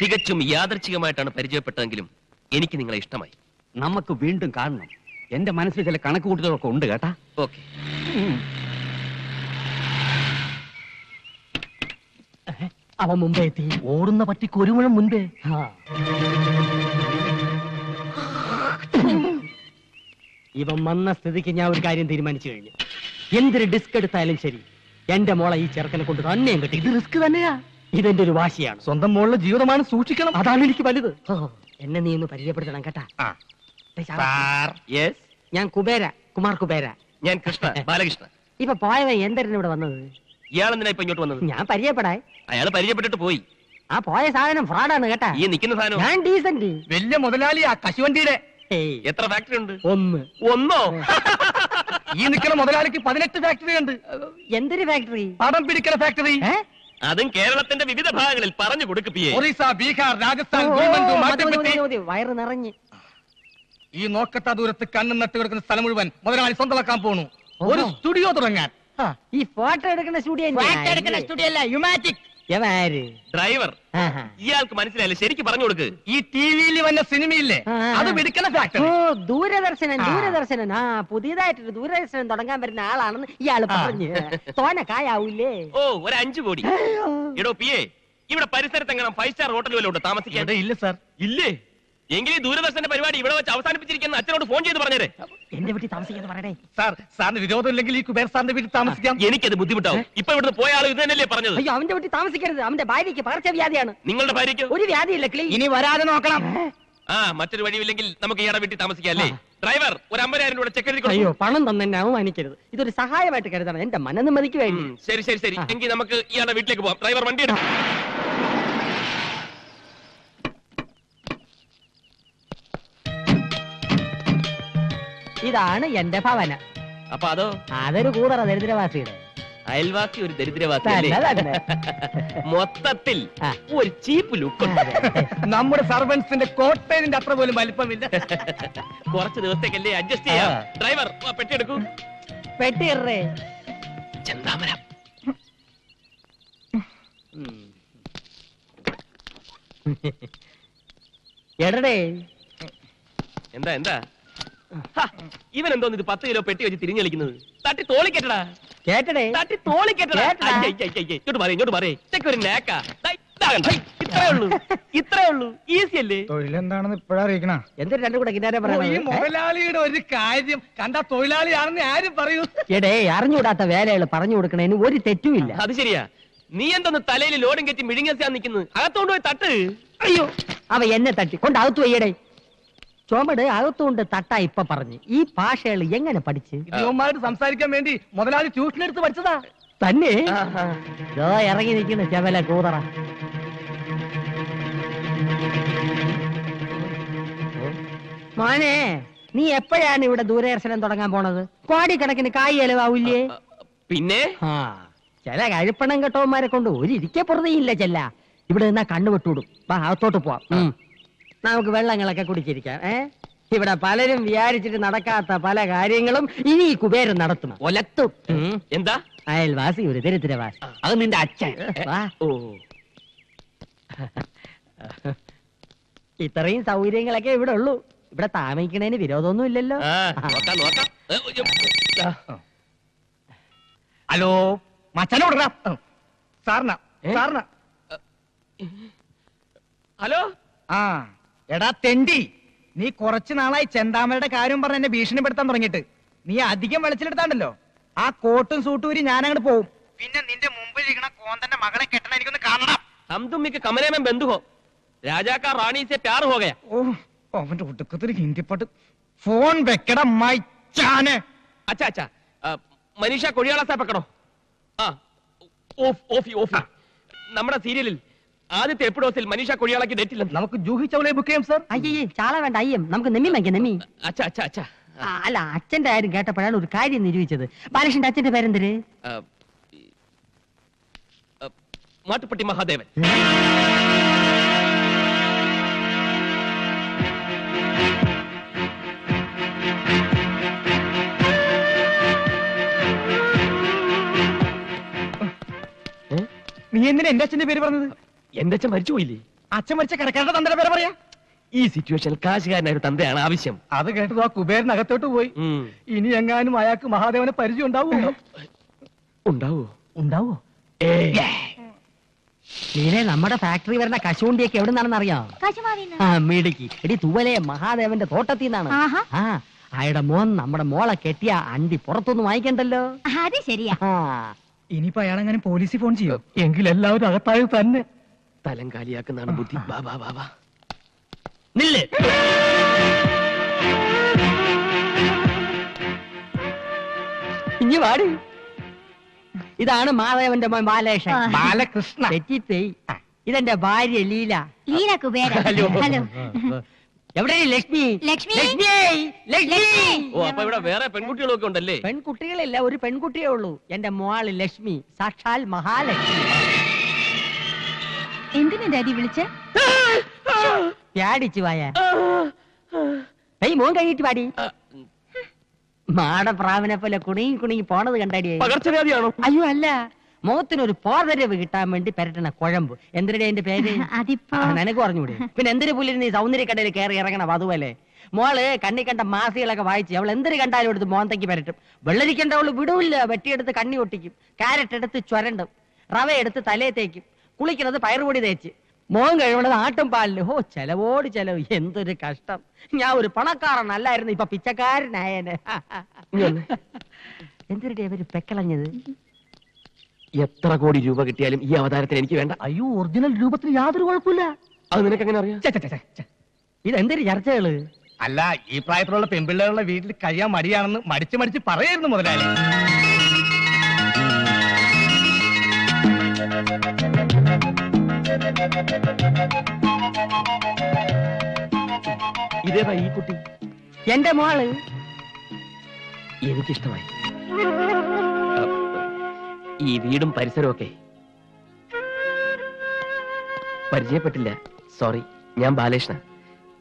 തികച്ചും യാദർച്ഛികമായിട്ടാണ് പരിചയപ്പെട്ടതെങ്കിലും എനിക്ക് നിങ്ങളെ ഇഷ്ടമായി. നമുക്ക് വീണ്ടും കാണണം. എന്റെ മനസ്സിൽ ചില കണക്കുകൂട്ടലൊക്കെ ഉണ്ട് കേട്ടാ. ഓക്കെ. അവൻ മുമ്പേ എത്തി. ഓടുന്ന പട്ടിക്ക് ഒരു മുഴം മുൻപേ. ഇവൻ വന്ന സ്ഥിതിക്ക് ഞാൻ ഒരു കാര്യം തീരുമാനിച്ചു കഴിഞ്ഞു. എന്തൊരു ഡിസ്ക് എടുത്താലും ശരി, എന്റെ മോളെ ഈ ചെറുക്കനെ കൊണ്ട് തന്നെയും കിട്ടി. ഇത് റിസ്ക് തന്നെയാ. ഇതെന്റെ ഒരു വാശിയാണ്. സ്വന്തം മോളുടെ ജീവിതമാണ്, സൂക്ഷിക്കണം. അതാണ് എനിക്ക് വലുത്. എന്നെ നീ ഒന്ന് പരിചയപ്പെടുത്തണം കേട്ടാ. യെസ്. ഞാൻ കുമാർ കുബേര. ഞാൻ കൃഷ്ണ, ബാലകൃഷ്ണ. ഇപ്പൊ പോയവൻ എന്തിനാ ഇവിടെ വന്നത്? ഇയാൾ എന്തിനാ ഇപ്പൊ ഇങ്ങോട്ട് വന്നത്? ഞാൻ പരിചയപ്പെടാൻ. അയാൾ പരിചയപ്പെട്ടിട്ട് പോയി. ആ പോയ സാധനം ഫ്രോഡാണ് കേട്ടാ. ഈ നിൽക്കുന്ന സാധനം ഞാൻ ഡീസന്റ്. വലിയ മുതലാളിയാ കശുവണ്ടിയുടെ. എത്ര ഫാക്ടറി ഉണ്ട്? ഒന്നോ? ഈ നിൽക്കുന്ന മുതലാളിക്ക് 18 ഫാക്ടറി ഉണ്ട്. എന്തൊരു ഫാക്ടറി? പടം പിടിക്കുന്ന ഫാക്ടറി. അതും കേരളത്തിന്റെ വിവിധ ഭാഗങ്ങളിൽ പറഞ്ഞു കൊടുക്കുകയെ. ഒറീസ, ബീഹാർ, രാജസ്ഥാൻ, വയറ് നിറഞ്ഞ്. ഈ നോക്കത്താ ദൂരത്ത് കണ്ണും നട്ട് കിടക്കുന്ന സ്ഥലം മുഴുവൻ മുതലാളി സ്വന്തമാക്കാൻ പോണു. ഒരു സ്റ്റുഡിയോ തുടങ്ങാൻ. ഈ ഫോട്ടോ എടുക്കുന്ന സ്റ്റുഡിയോ അല്ല, യുമാറ്റിക്. ഡ്രൈവർ. ഇയാൾക്ക് മനസ്സിലായില്ല, ശരിക്കും പറഞ്ഞു കൊടുക്ക്. ഈ ടിവിയിൽ വന്ന സിനിമയില്ലേ, അത് പിടിക്കുന്ന ഫാക്ടറി. ദൂരദർശനൻ. ആ പുതിയതായിട്ടൊരു ദൂരദർശനം തുടങ്ങാൻ വരുന്ന ആളാണെന്ന് ഇയാള് പറഞ്ഞു. തോന കായാവൂലേ? ഓ, ഒരു 5 കോടി. എടോ പിയെ, ഇവിടെ പരിസരത്ത് എങ്ങനെ 5 സ്റ്റാർ ഹോട്ടൽ വല്ല ഉണ്ടോ താമസിക്കാൻ? ഇല്ല സാർ. ഇല്ലേ? എങ്കിൽ ദൂരദർശന്റെ പരിപാടി ഇവിടെ വെച്ച് അവസാനിപ്പിച്ചിരിക്കുന്ന അച്ഛനോട് ഫോൺ ചെയ്ത് പറഞ്ഞേരെ. എന്റെ വീട്ടിൽ താമസിക്കാന്ന് പറയണേ. സാറിന് വിരോധം ഇല്ലെങ്കിൽ ഈ കുബേർ സാറിന്റെ വീട്ടിൽ താമസിക്കാം. എനിക്കത് ബുദ്ധിമുട്ടാവും. ഇപ്പൊ ഇവിടുന്ന് പോയ ആൾ ഇത് തന്നെയല്ലേ പറഞ്ഞത്? അയ്യോ, അവന്റെ വീട്ടിൽ താമസിക്കരുത്. അവന്റെ ഭാര്യയ്ക്ക് പകർച്ചവ്യാധിയാണ്. നിങ്ങളുടെ ഭാര്യയ്ക്ക് ഒരു വ്യാധിയില്ല. ഇനി വരാതെ നോക്കണം. മറ്റൊരു വഴിയില്ലെങ്കിൽ നമുക്ക് ഇയാളെ വീട്ടിൽ താമസിക്കാം അല്ലേ? ഡ്രൈവർ, ഒരു 50,000 രൂപ ചെക്ക് എഴുതി. അയ്യോ, പണം തന്നെ അവമാനിക്കരുത്. ഇതൊരു സഹായമായിട്ട് കരുതണം. എന്റെ മനനിമ്മതിക്ക് വേണ്ടി. ശരി ശരി ശരി, എങ്കിൽ നമുക്ക് ഇയാളുടെ വീട്ടിലേക്ക് പോവാം. ഡ്രൈവർ, വണ്ടി എടുക്കും. ഇതാണ് എന്റെ ഭവന. അപ്പൊ അതോ? അതൊരു കൂതറ ദരിദ്രവാസിയുടെ. അയൽവാസി ഒരു ദരിദ്രവാസി. മൊത്തത്തിൽ ഒരു ചീപ്പ് ലുക്ക്. നമ്മുടെ സർവൻസിന്റെ കോട്ടേജിന്റെ അത്ര പോലും വലിപ്പമില്ല. കുറച്ച് ദിവസത്തേക്കല്ലേ അഡ്ജസ്റ്റ് ചെയ്യാം. ഡ്രൈവർ, പെട്ടി എടുക്കൂ. പെട്ടി ഇറേ. ചെന്താമരം. എടടേ. എന്താ എന്താ ഇവൻ എന്തോന്ന് ഇത് 10 കിലോ പെട്ടി വെച്ച് തിരിഞ്ഞളിക്കുന്നത്? തട്ടി തോളിക്കെട്ടടാ. കേട്ടടേ, തട്ടി തോളിക്കെട്ടടാ. ഇങ്ങോട്ട് പറയേ, ഇങ്ങോട്ട് പറയേ. ഇതൊക്കെ ഒരു നേക്കാ. ഇത്രേ ഉള്ളൂ, ഇത്രേ ഉള്ളൂ. ഈസി അല്ലേ? തൊഴിലെന്താണെന്ന് ഇപ്പഴറിയിക്കണ. എന്തൊരു രണ്ടും കൂടെ കിന്നാരെ പറയണത്? മുതലാളിയുടെ ഒരു കാര്യം കണ്ട തൊഴിലാളിയാണെന്ന് ആരും പറയൂ. എടേ, അറിഞ്ഞുകൂടാത്ത വേലകൾ പറഞ്ഞു കൊടുക്കണേന് ഒരു തെറ്റുമില്ല. അത് ശരിയാ. നീ എന്തോന്ന് തലയിൽ ലോഡും കെറ്റി മിഴുങ്ങാൻ നിൽക്കുന്നത്? അകത്തോണ്ട് പോയി തട്ട്. അയ്യോ, അവ എന്നെ തട്ടി കൊണ്ട് അകത്തു വയ്യടേ. ചുമട് അകത്തുകൊണ്ട് തട്ടാ ഇപ്പൊ പറഞ്ഞു. ഈ ഭാഷകൾ എങ്ങനെ പഠിച്ച്? ഇവന്മാരോട് സംസാരിക്കാൻ വേണ്ടി മുതലാളി ട്യൂഷൻ എടുത്ത് പഠിച്ചതാ. തന്നെ ഇറങ്ങി നിൽക്കുന്ന ചെവല കൂതറ. മോനെ, നീ എപ്പോഴാണ് ഇവിടെ ദൂരദർശനം തുടങ്ങാൻ പോണത്? കോടിക്കണക്കിന് കായ് ചെലവാവില്ലേ? പിന്നെ ചില കഴിപ്പണം കെട്ടവന്മാരെ കൊണ്ട് ഒരു ഇരിക്കപ്പുറതയില്ല. ചെല്ല ഇവിടെ നിന്നാ കണ്ണുവിട്ടൂടും. അകത്തോട്ട് പോവാം. നമുക്ക് വെള്ളങ്ങളൊക്കെ കുടിച്ചിരിക്കാം. ഇവിടെ പലരും വിചാരിച്ചിട്ട് നടക്കാത്ത പല കാര്യങ്ങളും ഇനി ഈ കുബേരൻ നടത്തും. ഒലത്തും. എന്താ? അയൽവാസി ഒരു ദരിദ്രവാസി. അത് നിന്റെ അച്ഛൻ. ഓ, ഇത്രയും സൗകര്യങ്ങളൊക്കെ ഇവിടെ ഉള്ളൂ. ഇവിടെ താമസിക്കണേന് വിരോധമൊന്നും ഇല്ലല്ലോ. ഹലോ, മച്ചനോട് സാറിന സാറിന. ഹലോ. എടാ തെണ്ടി, നീ കുറച്ചു നാളായി ചെന്താമരയുടെ കാര്യം പറഞ്ഞ് എന്നെ ഭീഷണിപ്പെടുത്താൻ തുടങ്ങിയിട്ട്. നീ അധികം വെളിച്ചിലെടുത്താണ്ടല്ലോ, ആ കോട്ടും സൂട്ടും ഊരി ഞാൻ അങ്ങോട്ട് പോവും. പിന്നെ നിന്റെ മുമ്പിൽ ഇരിക്കണ കോന്തന്റെ മകളെ കെട്ടണം, എനിക്കൊന്ന് കാണണം. हम तुम के कमरे में बंद हो. राजा का रानी से प्यार हो गया. അവന്റെ ഒടുക്കത്തിൽ ഹിന്ദി പാട്ട്. ഫോൺ വെക്കട മൈച്ചാനെ. अच्छा अच्छा, മനീഷ കൊഴിയാള സാ പക്കടോ. നമ്മുടെ സീരിയലിൽ ആദ്യത്തെ എപ്പിസോഡിൽ മനീഷ കൊഴിയാളക്ക് ഡേറ്റ് ഇല്ല. നമുക്ക് ജൂഹി ചൗളയെ ബുക്ക് ചെയ്യാം സാർ. അയ്യേ, ചാള വേണ്ട, അയ്യം. നമുക്ക് നെമ്മി വാങ്ങിക്കാം, നെമ്മി. അച്ഛാ അച്ഛാ അച്ഛാ. അല്ല, അച്ഛന്റെ കാര്യം കേട്ടപ്പോഴാണ് ഒരു കാര്യം നിരൂപിച്ചത്. ബാലകൃഷ്ണന്റെ അച്ഛന്റെ പേരെന്തര്? മാട്ടുപ്പെട്ടി മഹാദേവൻ. നീ എന്തിനാ എന്റെ അച്ഛന്റെ പേര് പറഞ്ഞത്? എന്റെ അച്ഛൻ മരിച്ചുപോയില്ലേ? അച്ഛൻ മരിച്ച കടക്കാരുടെ തന്തയുടെ പേര് പറയാ. ഈ സിറ്റുവേഷനിൽ കാശുകാരനായ ഒരു തന്തയാണ് ആവശ്യം. അത് കേട്ടത് ആ കുബേരനകത്തോട്ട് പോയി. ഇനി എങ്ങാനും അയാൾക്ക് മഹാദേവനെ പരിചയം ഉണ്ടാവുമോ? ഉണ്ടാവോ? ഉണ്ടാവോ? നീനെ നമ്മുടെ ഫാക്ടറി വരുന്ന കശുവണ്ടിയൊക്കെ എവിടെ നിന്നാണെന്ന് അറിയാം? ആ മിടുക്കി. എടി തൂവലെ മഹാദേവന്റെ തോട്ടത്തിൽ നിന്നാണ്. ആ അയാളുടെ മോൻ നമ്മുടെ മോളെ കെട്ടിയ അണ്ടി പുറത്തൊന്നും വാങ്ങിക്കണ്ടല്ലോ. അത് ശരിയാ. ഇനിയിപ്പോ അയാളെങ്ങനെ പോലീസിൽ ഫോൺ ചെയ്യോ? എങ്കിൽ എല്ലാവരും അകത്തായത് തന്നെ. തലം കാലിയാക്കുന്നതാണ് ബുദ്ധി. ബാബാ ബാബാ നില്ലേ. ഇനി വാടി. ഇതാണ് മാധവന്റെ മോൻ ബാലകൃഷ്ണൻ. ബാലകൃഷ്ണ. തെറ്റിപ്പോയി. ഇതെന്റെ ഭാര്യ ലീല. ലീല കുബേര. ഹലോ. ഹലോ. എവിടെ ലക്ഷ്മി? ലക്ഷ്മി. ലക്ഷ്മി. ലക്ഷ്മി. ഓ, അപ്പൊ ഇവിടെ വേറെ പെൺകുട്ടികളൊക്കെ ഉണ്ടല്ലേ? പെൺകുട്ടികളില്ല, ഒരു പെൺകുട്ടിയേ ഉള്ളൂ. എന്റെ മോള് ലക്ഷ്മി, സാക്ഷാൽ മഹാലക്ഷ്മി. എന്തിനാ ഡാഡി വിളിച്ചേ? പ്യാടിച്ചു വായ. മോൻ കഴിയിട്ട് പാടി. മാടപ്രാവിനെ പോലെ കുണുങ്ങി പോണത് കണ്ടാടി. പകർച്ചവ്യാധിയാണോ? അയ്യോ അല്ല, മുഖത്തിനൊരു പോതരവ് കിട്ടാൻ വേണ്ടി പെരട്ടണ കുഴമ്പ്. എന്തിനടെ എന്റെ പേര്? അതിപ്പോ നിനക്ക് പറഞ്ഞൂടെ? പിന്നെ എന്തിനു പുല്ലിന് നീ സൗന്ദര്യക്കടയിൽ കയറി ഇറങ്ങണം? അതുപോലെ മോള് കണ്ണി കണ്ട മാസികളൊക്കെ വായിച്ച് അവൾ എന്തൊരു കണ്ടാലും എടുത്ത് മോന്തയ്ക്ക് പെരട്ടും. വെള്ളരിക്കണ്ട അവള് വിടൂല്ല. വെട്ടിയെടുത്ത് കണ്ണി ഒട്ടിക്കും, കാരറ്റ് എടുത്ത് ചുരണ്ടും, റവ എടുത്ത് തലയെ തേക്കും, കുളിക്കുന്നത് പയറുപൊടി തേച്ച്, മോൻ കഴിവണത് ആട്ടും പാലില്. ഹോ, ചെലവോട് ചെലവ്. എന്തൊരു കഷ്ടം. ഞാൻ ഒരു പണക്കാരനല്ലായിരുന്നു, ഇപ്പൊ പിച്ചക്കാരനായനെ. എന്തൊരു അവര് പെക്കളഞ്ഞത്. എത്ര കോടി രൂപ കിട്ടിയാലും ഈ അവതാരത്തിന് എനിക്ക് വേണ്ട. അയ്യോ, ഒറിജിനൽ രൂപത്തിന് യാതൊരു കുഴപ്പമില്ല. അത് നിനക്ക് എങ്ങനെ അറിയാം? ഇതെന്തൊരു ചർച്ചകള്? അല്ല, ഈ പ്രായത്തിലുള്ള പെൺപിള്ളേരുടെ വീട്ടിൽ കഴിയാൻ മടിയാണെന്ന് മടിച്ച് പറയായിരുന്നു മുതലാളി. ഇതേതാ ഈ കുട്ടി? എന്റെ മോള്. എനിക്കിഷ്ടമായി. ഈ വീടും പരിസരവും ഒക്കെ പരിചയപ്പെട്ടില്ല. സോറി. ഞാൻ ബാലകൃഷ്ണൻ.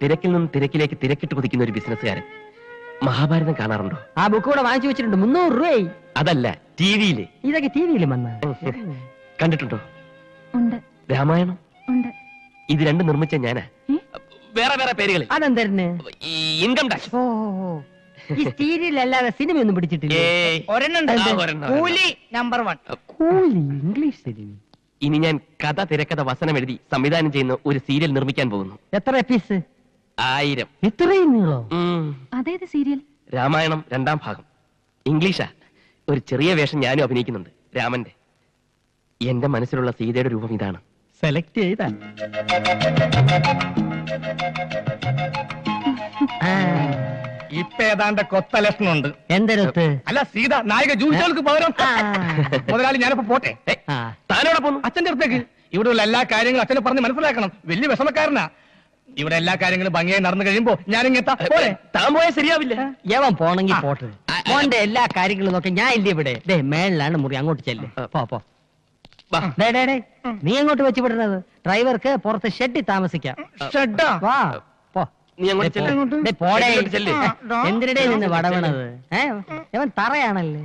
തിരക്കിൽ നിന്നും തിരക്കിലേക്ക് തിരക്കിട്ട് കുതിക്കുന്ന ഒരു ബിസിനസ്സുകാരൻ. മഹാഭാരതം കാണാറുണ്ടോ? ആ ബുക്ക് കൂടെ വാങ്ങിച്ചു വെച്ചിട്ടുണ്ട്. 300 രൂപയായി. അതല്ല, ടിവിയില്. ഇതൊക്കെ ടിവിയിലും വന്ന കണ്ടിട്ടുണ്ടോ? ഉണ്ട്. രാമായണം. ഉണ്ട്. ഇത് രണ്ടും നിർമ്മിച്ച ഞാനാ. വേറെ വേറെ പേരുകൾ. അതെന്തരന്? Income tax. ഓ, ഈ സീരിയൽ അല്ലാതെ സിനിമയൊന്നും പിടിച്ചിട്ടില്ല. കൂലി നമ്പർ 1. കൂലി ഇംഗ്ലീഷ് സിനിമ. ഇനി ഞാൻ കഥ തിരക്കഥ വസനം എഴുതി സംവിധാനം ചെയ്യുന്ന ഒരു സീരിയൽ നിർമ്മിക്കാൻ പോകുന്നു. എത്ര എപ്പീസ്? 1000. ഇത്രയും നീളോ? അതേത് സീരിയൽ? രാമായണം 2ാം ഭാഗം. ഇംഗ്ലീഷാ. ഒരു ചെറിയ വേഷം ഞാനും അഭിനയിക്കുന്നുണ്ട്, രാമന്റെ. എന്റെ മനസ്സിലുള്ള സീതയുടെ രൂപം ഇതാണ്. സെലക്ട് ചെയ്താ ഇപ്പൊ ഏതാണ്ട് കൊത്ത ലക്ഷണമുണ്ട്. എന്തൊരുത്ത്? അല്ല, സീത നായിക ജൂലികൾക്ക് പകരം. മുതലാളി, ഞാനിപ്പോ പോട്ടെ. താനോടെ പോന്നു? അച്ഛന്റെ അടുത്തേക്ക്. ഇവിടെയുള്ള എല്ലാ കാര്യങ്ങളും അച്ഛനെ പറഞ്ഞ് മനസ്സിലാക്കണം. വലിയ വിഷമക്കാരനാ. ഇവിടെ എല്ലാ കാര്യങ്ങളും ഭംഗിയായി നടന്നു കഴിയുമ്പോ ഞാനിങ്ങെത്താ. താൻ പോയാൽ ശരിയാവില്ല. യവൻ പോണെങ്കി പോട്ടെ. മോന്റെ എല്ലാ കാര്യങ്ങളും നോക്കി ഞാൻ ഇല്ല ഇവിടെ. മേളിലാണ് മുറി, അങ്ങോട്ട് ചെല്ല്. പോ. നീ എങ്ങോട്ട് വെച്ച് വിടുന്നത്? ഡ്രൈവർക്ക് പുറത്ത് ഷെഡിൽ താമസിക്കാം. ഷെഡാ? വാ, പോ. നീ അങ്ങോട്ട് ചെല്ല്. പോടേ. ചെല്ല്. എന്തിനിടെ നിന്ന് വടവണത്? ഇവൻ തറയാണല്ലേ.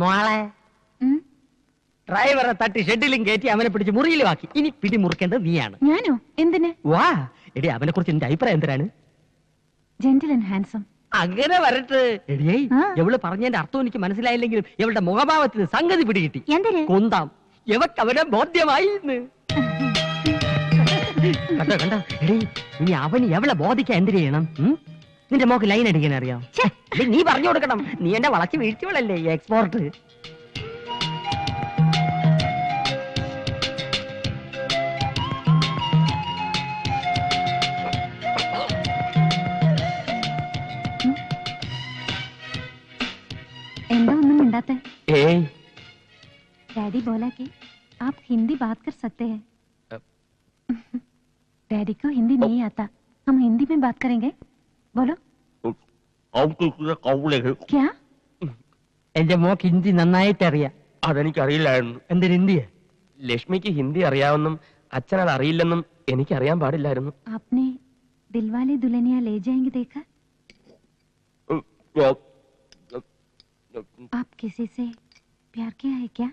മോളെ, ഡ്രൈവറെ തട്ടി ഷെഡിലും കയറ്റി അവനെ പിടിച്ച് മുറിയിലും ആക്കി. ഇനി പിടി മുറിക്കേണ്ടത് നീയാണ്. ഞാനോ? എന്തിന്? വാ. എടി, അവനെ കുറിച്ച് എന്റെ അഭിപ്രായം എന്തിനാണ്? Gentle and handsome. അങ്ങനെ വരട്ടെ. എടിയേ, എവള് പറഞ്ഞതിന്റെ അർത്ഥം എനിക്ക് മനസ്സിലായില്ലെങ്കിലും ഇവളുടെ മുഖഭാവത്തിന് സംഗതി പിടികിട്ടി. എന്തിന്? കൊന്താം. എവക്ക് അവനെ ബോധ്യമായി. കണ്ടോ? എടി, ഇനി അവന് എവളെ ബോധിക്കാൻ എന്തിനു ചെയ്യണം? നിന്റെ മോക്ക് ലൈൻ അടിക്കാൻ അറിയാം? നീ പറഞ്ഞു കൊടുക്കണം. നീ എന്നെ വളച്ച് വീഴ്ചകളല്ലേ എക്സ്പോർട്ട്. എന്താ ഒന്നും മിണ്ടാത്തെ? ഏയ്, डैडी बोला कि आप हिंदी बात कर सकते हैं. डैडी को हिंदी नहीं आता. हम हिंदी में बात करेंगे. बोलो. क्या? എന്റെ മോക്ക് ഹിന്ദി നന്നായിട്ട് അറിയാം. അതെനിക്കറിയില്ലായിരുന്നു. എന്തൊരു ഹിന്ദിയ? ലക്ഷ്മിക്ക് ഹിന്ദി അറിയാമെന്നും അച്ഛൻ അത് അറിയില്ലെന്നും എനിക്കറിയാൻ പാടില്ലായിരുന്നു. आपने दिलवाले दुल्हनिया ले जाएंगे देखा? आप किसी से प्यार किया है क्या?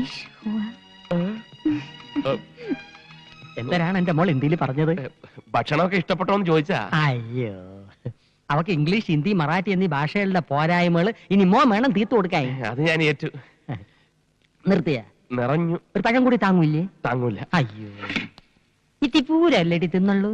इश्क हुआ। എന്തരാണ് എന്റെ മോൾ ഹിന്ദിയിൽ പറഞ്ഞത്? ഭക്ഷണമൊക്കെ ഇഷ്ടപ്പെട്ടോന്ന് ചോദിച്ചാ. അയ്യോ, അവക്ക് ഇംഗ്ലീഷ്, ഹിന്ദി, മറാഠി എന്നീ ഭാഷകളുടെ പോരായ്മകൾ ഇനി മോൻ വേണം തീർത്തു കൊടുക്കാൻ. അത് ഞാൻ ഏറ്റു. നിർത്തിയ നിറഞ്ഞു. ഒരു പഴം കൂടി താങ്ങൂല്ലേ? താങ്ങൂല. അയ്യോ, ഇത്തിപ്പൂരല്ലേ തിന്നുള്ളൂ.